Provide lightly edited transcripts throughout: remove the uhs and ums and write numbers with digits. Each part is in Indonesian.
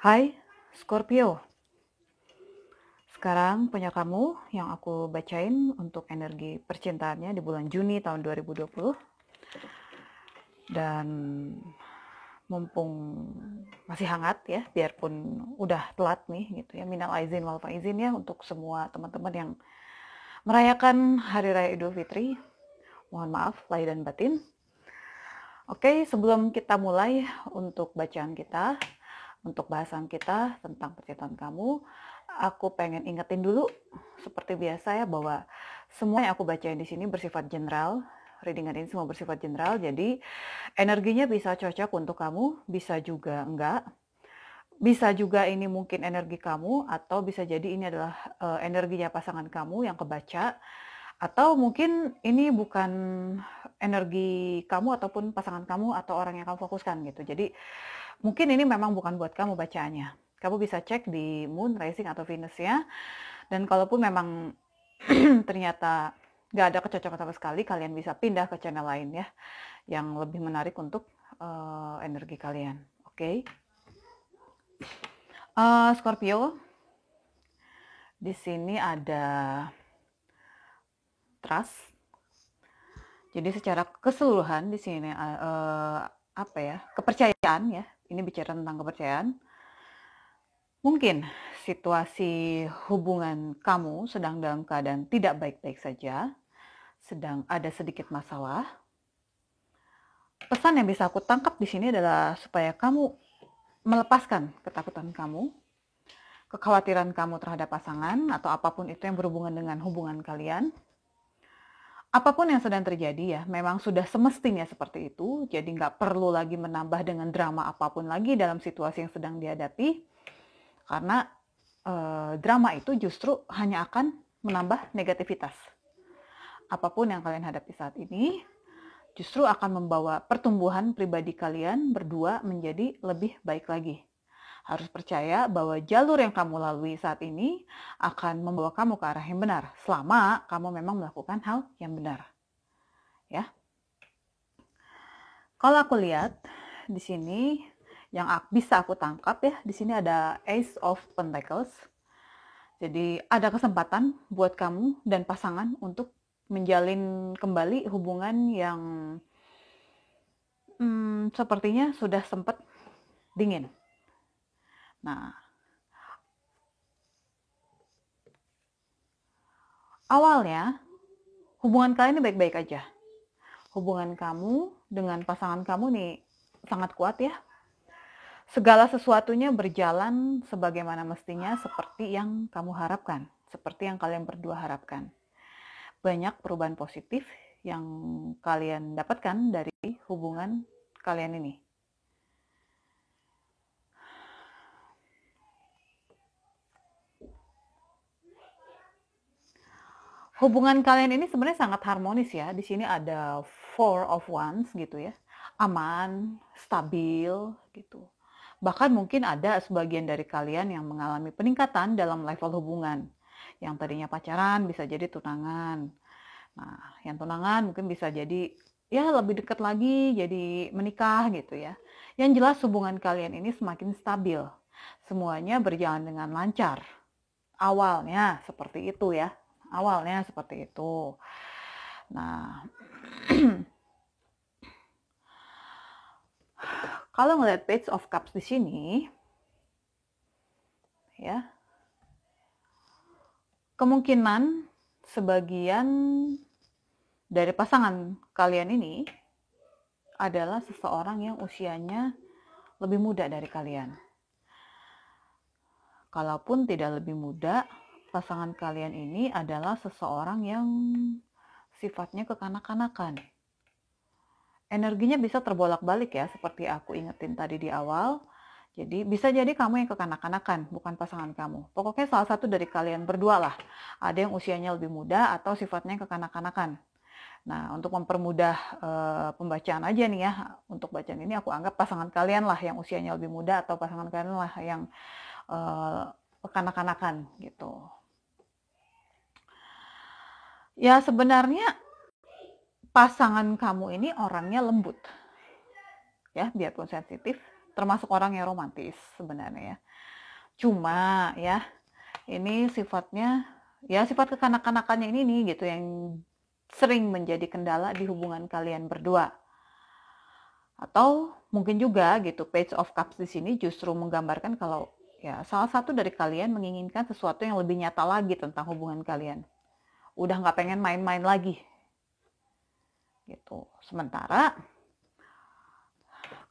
Hai, Scorpio. Sekarang punya kamu yang aku bacain untuk energi percintaannya di bulan Juni tahun 2020. Dan mumpung masih hangat ya, biarpun udah telat nih gitu ya, minal aizin wal faizin ya untuk semua teman-teman yang merayakan Hari Raya Idul Fitri. Mohon maaf lahir dan batin. Oke, sebelum kita mulai untuk bacaan kita, untuk bahasan kita tentang percintaan kamu, aku pengen ingetin dulu seperti biasa ya bahwa semua yang aku bacain di sini bersifat general. Readingan ini semua bersifat general, jadi energinya bisa cocok untuk kamu, bisa juga enggak. Bisa juga ini mungkin energi kamu, atau bisa jadi ini adalah energinya pasangan kamu yang kebaca, atau mungkin ini bukan energi kamu ataupun pasangan kamu atau orang yang kamu fokuskan gitu. Jadi mungkin ini memang bukan buat kamu bacaannya. Kamu bisa cek di moon, rising, atau Venus ya. Dan kalaupun memang ternyata nggak ada kecocokan sama sekali, kalian bisa pindah ke channel lain ya, yang lebih menarik untuk energi kalian. Oke? Scorpio, di sini ada trust. Jadi secara keseluruhan di sini apa ya? Kepercayaan ya. Ini bicara tentang kepercayaan. Mungkin situasi hubungan kamu sedang dalam keadaan tidak baik-baik saja, sedang ada sedikit masalah. Pesan yang bisa aku tangkap di sini adalah supaya kamu melepaskan ketakutan kamu, kekhawatiran kamu terhadap pasangan atau apapun itu yang berhubungan dengan hubungan kalian. Apapun yang sedang terjadi ya, memang sudah semestinya seperti itu, jadi nggak perlu lagi menambah dengan drama apapun lagi dalam situasi yang sedang dihadapi, karena drama itu justru hanya akan menambah negativitas. Apapun yang kalian hadapi saat ini, justru akan membawa pertumbuhan pribadi kalian berdua menjadi lebih baik lagi. Harus percaya bahwa jalur yang kamu lalui saat ini akan membawa kamu ke arah yang benar, selama kamu memang melakukan hal yang benar. Ya. Kalau aku lihat di sini yang bisa aku tangkap ya, di sini ada Ace of Pentacles. Jadi ada kesempatan buat kamu dan pasangan untuk menjalin kembali hubungan yang sepertinya sudah sempat dingin. Nah, awalnya hubungan kalian ini baik-baik aja. Hubungan kamu dengan pasangan kamu nih sangat kuat ya. Segala sesuatunya berjalan sebagaimana mestinya, seperti yang kamu harapkan, seperti yang kalian berdua harapkan. Banyak perubahan positif yang kalian dapatkan dari hubungan kalian ini. Hubungan kalian ini sebenarnya sangat harmonis ya. Di sini ada Four of Wands gitu ya. Aman, stabil gitu. Bahkan mungkin ada sebagian dari kalian yang mengalami peningkatan dalam level hubungan. Yang tadinya pacaran bisa jadi tunangan. Nah, yang tunangan mungkin bisa jadi ya lebih dekat lagi jadi menikah gitu ya. Yang jelas hubungan kalian ini semakin stabil. Semuanya berjalan dengan lancar. Awalnya seperti itu ya. Awalnya seperti itu. Nah, kalau ngeliat Page of Cups di sini, ya, kemungkinan sebagian dari pasangan kalian ini adalah seseorang yang usianya lebih muda dari kalian. Kalaupun tidak lebih muda, pasangan kalian ini adalah seseorang yang sifatnya kekanak-kanakan. Energinya bisa terbolak-balik ya, seperti aku ingetin tadi di awal. Jadi bisa jadi kamu yang kekanak-kanakan, bukan pasangan kamu. Pokoknya salah satu dari kalian berdua lah. Ada yang usianya lebih muda atau sifatnya kekanak-kanakan. Nah, untuk mempermudah pembacaan aja nih ya, untuk bacaan ini aku anggap pasangan kalian lah yang usianya lebih muda atau pasangan kalian lah yang kekanak-kanakan gitu. Ya sebenarnya pasangan kamu ini orangnya lembut, ya biarpun sensitif, termasuk orang yang romantis sebenarnya ya. Cuma ya, ini sifatnya ya sifat kekanak-kanakannya ini nih gitu yang sering menjadi kendala di hubungan kalian berdua. Atau mungkin juga gitu Page of Cups di sini justru menggambarkan kalau ya salah satu dari kalian menginginkan sesuatu yang lebih nyata lagi tentang hubungan kalian. Udah nggak pengen main-main lagi gitu. Sementara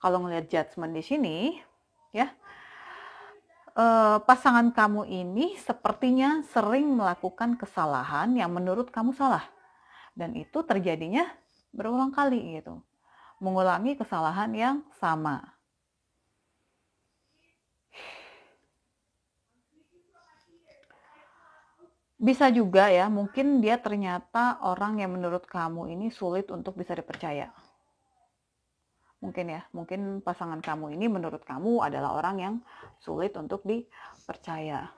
kalau ngelihat judgment di sini ya, pasangan kamu ini sepertinya sering melakukan kesalahan yang menurut kamu salah, dan itu terjadinya berulang kali gitu, mengulangi kesalahan yang sama. Bisa juga ya, mungkin dia ternyata orang yang menurut kamu ini sulit untuk bisa dipercaya. Mungkin ya, mungkin pasangan kamu ini menurut kamu adalah orang yang sulit untuk dipercaya.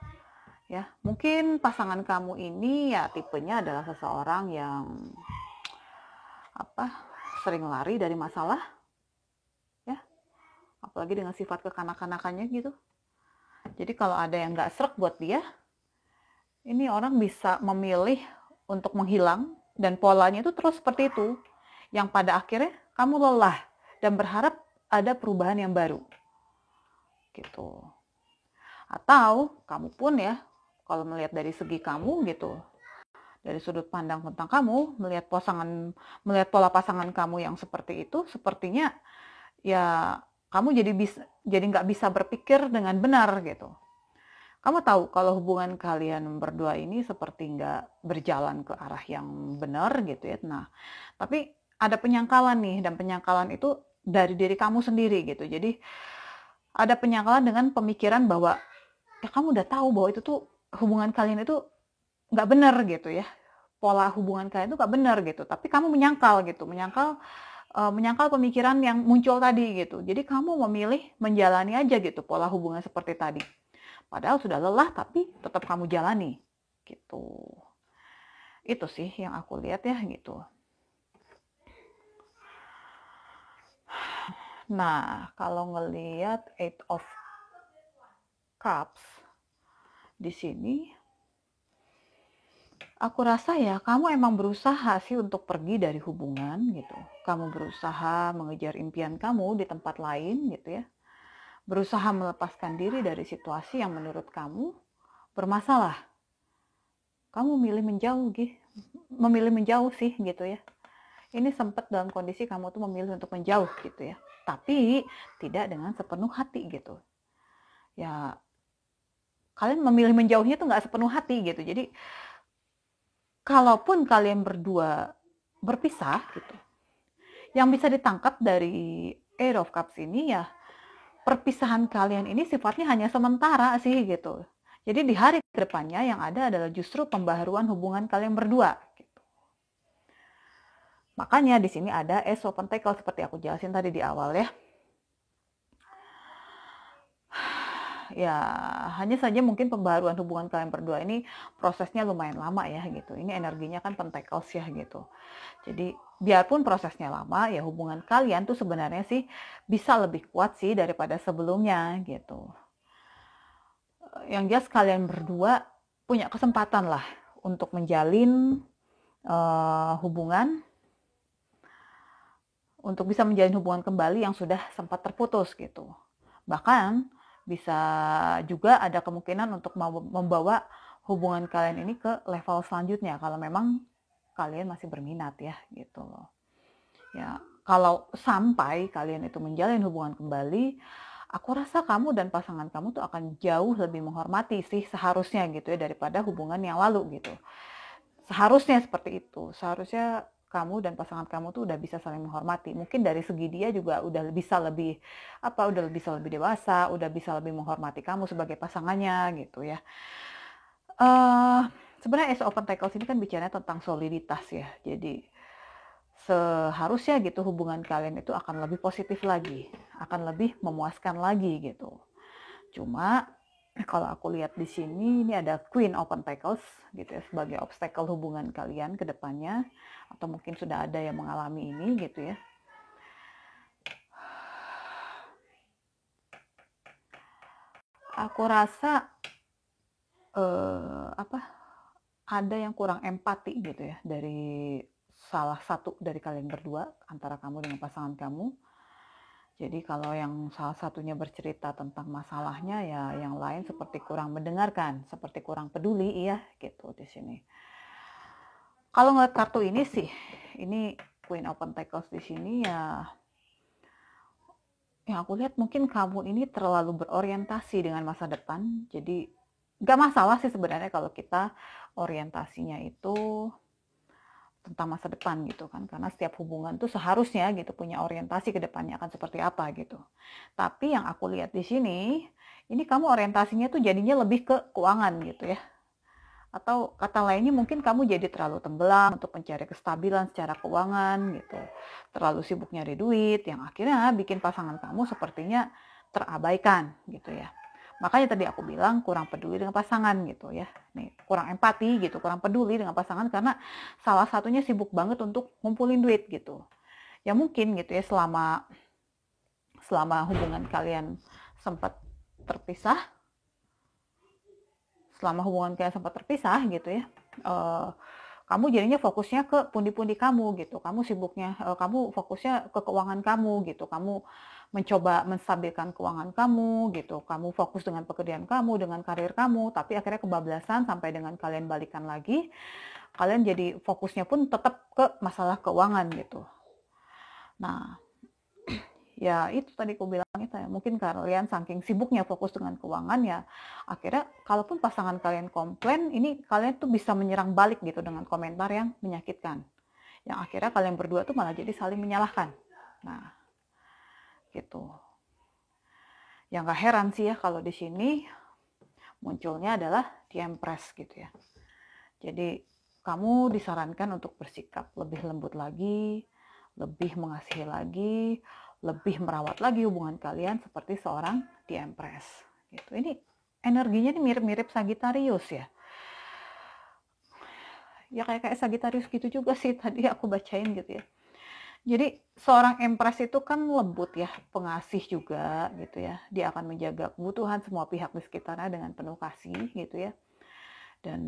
Ya, mungkin pasangan kamu ini ya tipenya adalah seseorang yang sering lari dari masalah ya, apalagi dengan sifat kekanak-kanakannya gitu. Jadi kalau ada yang nggak srek buat dia, ini orang bisa memilih untuk menghilang, dan polanya itu terus seperti itu, yang pada akhirnya kamu lelah dan berharap ada perubahan yang baru gitu. Atau kamu pun ya, kalau melihat dari segi kamu gitu, dari sudut pandang tentang kamu, melihat pola pasangan kamu yang seperti itu, sepertinya ya kamu jadi nggak bisa berpikir dengan benar gitu. Kamu tahu kalau hubungan kalian berdua ini seperti nggak berjalan ke arah yang benar gitu ya. Nah, tapi ada penyangkalan nih, dan penyangkalan itu dari diri kamu sendiri gitu. Jadi ada penyangkalan dengan pemikiran bahwa ya kamu udah tahu bahwa itu tuh hubungan kalian itu nggak benar gitu ya. Pola hubungan kalian itu nggak benar gitu. Tapi kamu menyangkal gitu, menyangkal pemikiran yang muncul tadi gitu. Jadi kamu memilih menjalani aja gitu pola hubungan seperti tadi. Padahal sudah lelah tapi tetap kamu jalani gitu. Itu sih yang aku lihat ya gitu. Nah, kalau ngelihat Eight of Cups di sini, aku rasa ya kamu emang berusaha sih untuk pergi dari hubungan gitu. Kamu berusaha mengejar impian kamu di tempat lain gitu ya. Berusaha melepaskan diri dari situasi yang menurut kamu bermasalah. Kamu memilih menjauh sih gitu ya. Ini sempat dalam kondisi kamu tuh memilih untuk menjauh gitu ya. Tapi tidak dengan sepenuh hati gitu. Ya, kalian memilih menjauhnya tuh nggak sepenuh hati gitu. Jadi, kalaupun kalian berdua berpisah gitu, yang bisa ditangkap dari Eight of Cups ini ya, perpisahan kalian ini sifatnya hanya sementara sih gitu. Jadi di hari kedepannya yang ada adalah justru pembaharuan hubungan kalian berdua. Gitu. Makanya di sini ada Ace of Pentacles seperti aku jelasin tadi di awal ya. Ya, hanya saja mungkin pembaharuan hubungan kalian berdua ini prosesnya lumayan lama ya gitu. Ini energinya kan Pentacles ya gitu. Jadi biarpun prosesnya lama ya, hubungan kalian tuh sebenarnya sih bisa lebih kuat sih daripada sebelumnya gitu. Yang jelas kalian berdua punya kesempatan lah untuk menjalin hubungan, untuk bisa menjalin hubungan kembali yang sudah sempat terputus gitu. Bahkan bisa juga ada kemungkinan untuk membawa hubungan kalian ini ke level selanjutnya kalau memang kalian masih berminat ya gitu loh. Ya, kalau sampai kalian itu menjalin hubungan kembali, aku rasa kamu dan pasangan kamu tuh akan jauh lebih menghormati sih seharusnya gitu ya daripada hubungan yang lalu gitu. Seharusnya seperti itu. Seharusnya kamu dan pasangan kamu tuh udah bisa saling menghormati. Mungkin dari segi dia juga udah bisa lebih dewasa, udah bisa lebih menghormati kamu sebagai pasangannya gitu ya. Sebenarnya Ace of Pentacles ini kan bicaranya tentang soliditas ya. Jadi seharusnya gitu hubungan kalian itu akan lebih positif lagi, akan lebih memuaskan lagi gitu. Cuma kalau aku lihat di sini ini ada Queen of Pentacles gitu ya sebagai obstacle hubungan kalian ke depannya, atau mungkin sudah ada yang mengalami ini gitu ya. Aku rasa ada yang kurang empati gitu ya dari salah satu dari kalian berdua, antara kamu dengan pasangan kamu. Jadi kalau yang salah satunya bercerita tentang masalahnya, ya yang lain seperti kurang mendengarkan, seperti kurang peduli, iya gitu di sini. Kalau ngeliat kartu ini sih, ini Queen of Pentacles di sini ya, yang aku lihat mungkin kamu ini terlalu berorientasi dengan masa depan. Jadi nggak masalah sih sebenarnya kalau kita orientasinya itu tentang masa depan gitu kan, karena setiap hubungan tuh seharusnya gitu punya orientasi ke depannya akan seperti apa gitu. Tapi yang aku lihat di sini, ini kamu orientasinya tuh jadinya lebih ke keuangan gitu ya, atau kata lainnya mungkin kamu jadi terlalu tenggelam untuk mencari kestabilan secara keuangan gitu, terlalu sibuk nyari duit yang akhirnya bikin pasangan kamu sepertinya terabaikan gitu ya. Makanya tadi aku bilang kurang peduli dengan pasangan gitu ya. Nih, kurang empati gitu, kurang peduli dengan pasangan karena salah satunya sibuk banget untuk ngumpulin duit gitu. Ya mungkin gitu ya, selama selama hubungan kalian sempat terpisah, gitu ya. Kamu jadinya fokusnya ke pundi-pundi kamu gitu. Kamu sibuknya, kamu fokusnya ke keuangan kamu gitu. Kamu mencoba menstabilkan keuangan kamu gitu. Kamu fokus dengan pekerjaan kamu, dengan karir kamu, tapi akhirnya kebablasan sampai dengan kalian balikan lagi. Kalian jadi fokusnya pun tetap ke masalah keuangan gitu. Nah, ya itu tadi aku bilang itu ya, mungkin kalian saking sibuknya fokus dengan keuangan ya, akhirnya kalaupun pasangan kalian komplain, ini kalian tuh bisa menyerang balik gitu dengan komentar yang menyakitkan, yang akhirnya kalian berdua tuh malah jadi saling menyalahkan. Nah gitu, yang gak heran sih ya kalau di sini munculnya adalah the Empress gitu ya. Jadi kamu disarankan untuk bersikap lebih lembut lagi, lebih mengasihi lagi, lebih merawat lagi hubungan kalian seperti seorang the Empress gitu. Ini energinya ini mirip-mirip Sagittarius ya. Ya kayak Sagittarius gitu juga sih tadi aku bacain gitu ya. Jadi seorang Empress itu kan lembut ya, pengasih juga gitu ya. Dia akan menjaga kebutuhan semua pihak di sekitarnya dengan penuh kasih gitu ya. Dan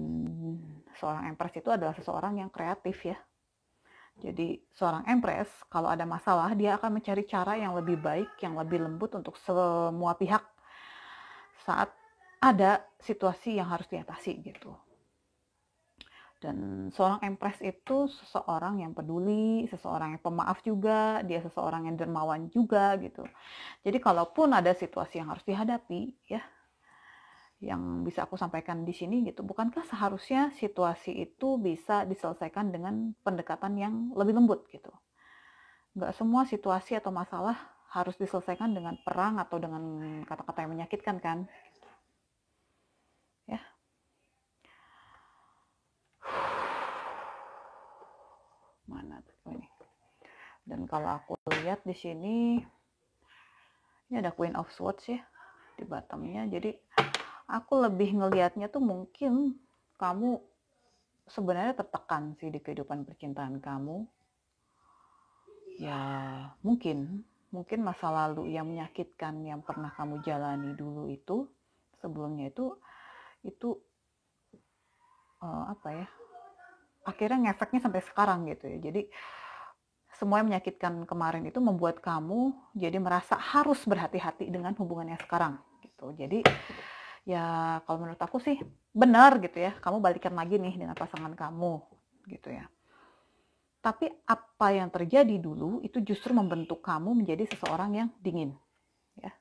seorang Empress itu adalah seseorang yang kreatif ya. Jadi seorang Empress kalau ada masalah dia akan mencari cara yang lebih baik, yang lebih lembut untuk semua pihak saat ada situasi yang harus diatasi gitu. Dan seorang Empress itu seseorang yang peduli, seseorang yang pemaaf juga, dia seseorang yang dermawan juga gitu. Jadi kalaupun ada situasi yang harus dihadapi ya, yang bisa aku sampaikan di sini gitu, bukankah seharusnya situasi itu bisa diselesaikan dengan pendekatan yang lebih lembut gitu. Nggak semua situasi atau masalah harus diselesaikan dengan perang atau dengan kata-kata yang menyakitkan kan. Ya. Mana tuh ini? Dan kalau aku lihat di sini, ini ada Queen of Swords ya di bottomnya. Jadi aku lebih ngelihatnya tuh mungkin kamu sebenarnya tertekan sih di kehidupan percintaan kamu. Ya mungkin masa lalu yang menyakitkan yang pernah kamu jalani dulu itu sebelumnya itu akhirnya ngefeknya sampai sekarang gitu ya. Jadi semua yang menyakitkan kemarin itu membuat kamu jadi merasa harus berhati-hati dengan hubungan yang sekarang gitu. Jadi ya kalau menurut aku sih benar gitu ya, kamu balikan lagi nih dengan pasangan kamu gitu ya. Tapi apa yang terjadi dulu itu justru membentuk kamu menjadi seseorang yang dingin ya.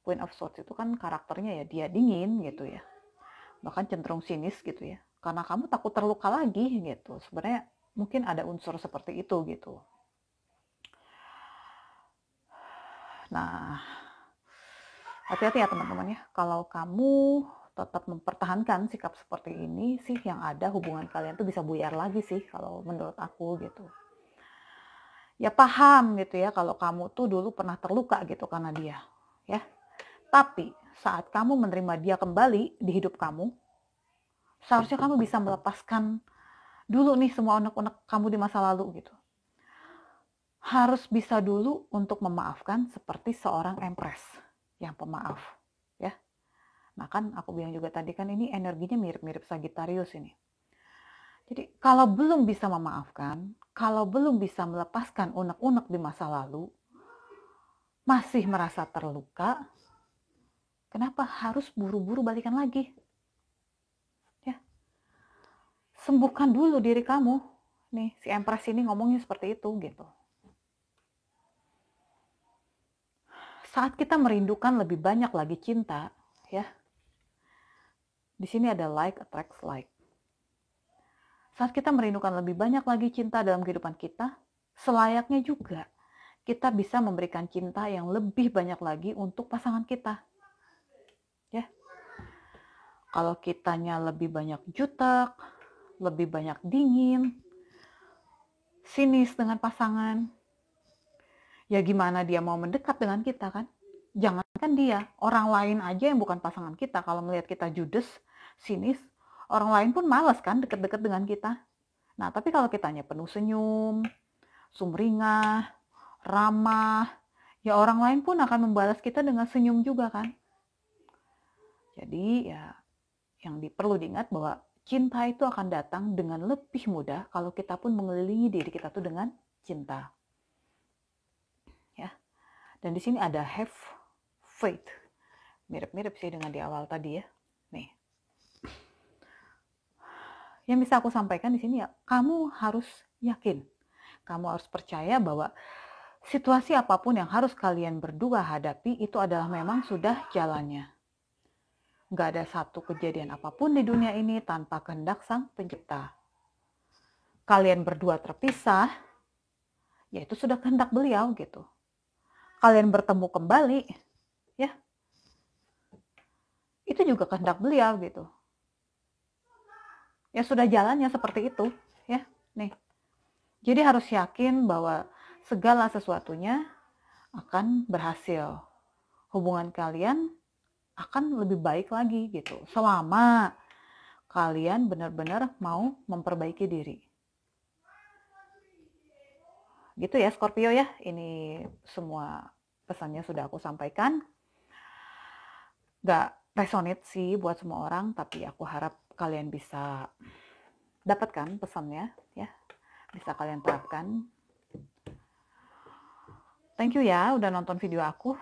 Queen of Swords itu kan karakternya ya dia dingin gitu ya, bahkan cenderung sinis gitu ya, karena kamu takut terluka lagi gitu. Sebenarnya mungkin ada unsur seperti itu gitu. Nah, hati-hati ya teman-teman ya, kalau kamu tetap mempertahankan sikap seperti ini sih, yang ada hubungan kalian tuh bisa buyar lagi sih kalau menurut aku gitu. Ya paham gitu ya kalau kamu tuh dulu pernah terluka gitu karena dia ya. Tapi saat kamu menerima dia kembali di hidup kamu, seharusnya kamu bisa melepaskan dulu nih semua unek-unek kamu di masa lalu gitu. Harus bisa dulu untuk memaafkan seperti seorang Empress yang pemaaf ya. Nah kan aku bilang juga tadi kan ini energinya mirip-mirip Sagittarius ini. Jadi kalau belum bisa memaafkan, kalau belum bisa melepaskan unek-unek di masa lalu, masih merasa terluka, kenapa harus buru-buru balikan lagi? Ya, sembuhkan dulu diri kamu. Nih, si Empress ini ngomongnya seperti itu gitu. Saat kita merindukan lebih banyak lagi cinta, ya. Di sini ada like attracts like. Saat kita merindukan lebih banyak lagi cinta dalam kehidupan kita, selayaknya juga kita bisa memberikan cinta yang lebih banyak lagi untuk pasangan kita. Ya. Kalau kitanya lebih banyak jutek, lebih banyak dingin, sinis dengan pasangan, ya gimana dia mau mendekat dengan kita kan? Jangankan dia, orang lain aja yang bukan pasangan kita, kalau melihat kita judes, sinis, orang lain pun malas kan deket-deket dengan kita. Nah, tapi kalau kitanya penuh senyum, sumringah, ramah, ya orang lain pun akan membalas kita dengan senyum juga kan. Jadi ya yang perlu diingat bahwa cinta itu akan datang dengan lebih mudah kalau kita pun mengelilingi diri kita tuh dengan cinta. Ya. Dan di sini ada have faith. Mirip-mirip sih dengan di awal tadi ya. Nih. Yang bisa aku sampaikan di sini ya, kamu harus yakin. Kamu harus percaya bahwa situasi apapun yang harus kalian berdua hadapi itu adalah memang sudah jalannya. Gak ada satu kejadian apapun di dunia ini tanpa kehendak Sang Pencipta. Kalian berdua terpisah, ya itu sudah kehendak beliau gitu. Kalian bertemu kembali, ya itu juga kehendak beliau gitu. Ya sudah jalannya seperti itu, ya. Nih. Jadi harus yakin bahwa segala sesuatunya akan berhasil. Hubungan kalian akan lebih baik lagi gitu. Selama kalian benar-benar mau memperbaiki diri. Gitu ya Scorpio ya. Ini semua pesannya sudah aku sampaikan. Gak resonate sih buat semua orang, tapi aku harap kalian bisa dapatkan pesannya ya. Bisa kalian terapkan. Thank you ya udah nonton video aku.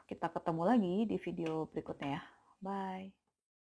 Kita ketemu lagi di video berikutnya ya.